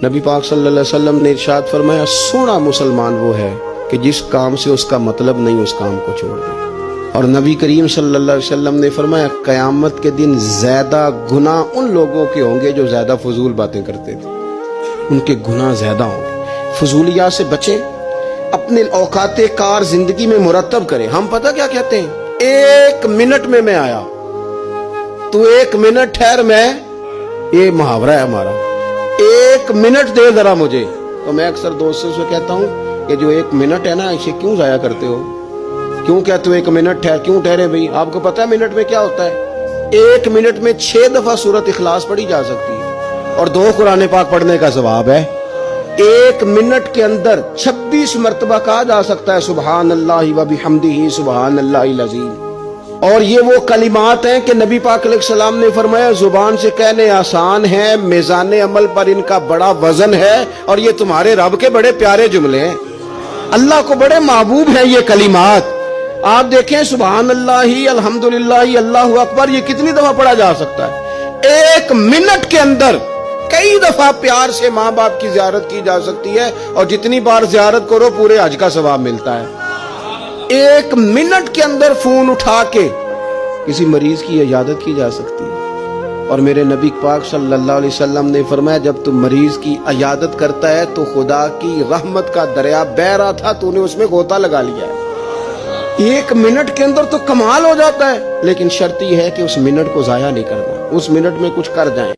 نبی پاک صلی اللہ علیہ وسلم نے ارشاد فرمایا سونا مسلمان وہ ہے کہ جس کام سے اس کا مطلب نہیں اس کام کو چھوڑ دے۔ اور نبی کریم صلی اللہ علیہ وسلم نے فرمایا قیامت کے دن زیادہ گناہ ان لوگوں کے ہوں گے جو زیادہ فضول باتیں کرتے تھے، ان کے گناہ زیادہ ہوں گے۔ فضولیات سے بچیں، اپنے اوقات کار زندگی میں مرتب کریں۔ ہم پتہ کیا کہتے ہیں، 1 منٹ میں آیا، تو 1 منٹ ٹھہر، میں یہ محاورہ ہے ہمارا، 1 منٹ دے ذرا مجھے۔ تو میں اکثر دوستوں سے کہتا ہوں کہ جو 1 منٹ ہے نا، اسے کیوں ضائع کرتے ہو؟ کیوں کہتے ہو 1 منٹ ٹھہر؟ کیوں ٹھہرے بھائی؟ آپ کو پتہ ہے منٹ میں کیا ہوتا ہے؟ 1 منٹ میں 6 دفعہ سورۃ اخلاص پڑھی جا سکتی ہے اور 2 قرآن پاک پڑھنے کا ثواب ہے۔ 1 منٹ کے اندر 26 مرتبہ کہا جا سکتا ہے سبحان اللہ و بحمدہ سبحان اللہ العظیم۔ اور یہ وہ کلمات ہیں کہ نبی پاک علیہ السلام نے فرمایا زبان سے کہنے آسان ہیں، میزان عمل پر ان کا بڑا وزن ہے، اور یہ تمہارے رب کے بڑے پیارے جملے ہیں، اللہ کو بڑے محبوب ہیں یہ کلمات۔ آپ دیکھیں سبحان اللہ، الحمدللہ، اللہ اکبر، یہ کتنی دفعہ پڑھا جا سکتا ہے؟ 1 منٹ کے اندر کئی دفعہ پیار سے ماں باپ کی زیارت کی جا سکتی ہے، اور جتنی بار زیارت کرو پورے حج کا ثواب ملتا ہے۔ 1 منٹ کے اندر فون اٹھا کے کسی مریض کی عیادت کی جا سکتی ہے، اور میرے نبی پاک صلی اللہ علیہ وسلم نے فرمایا جب تم مریض کی عیادت کرتا ہے تو خدا کی رحمت کا دریا بہہ رہا تھا، تو نے اس میں غوطہ لگا لیا ہے۔ 1 منٹ کے اندر تو کمال ہو جاتا ہے، لیکن شرط یہ ہے کہ اس منٹ کو ضائع نہیں کرنا، اس منٹ میں کچھ کر جائیں۔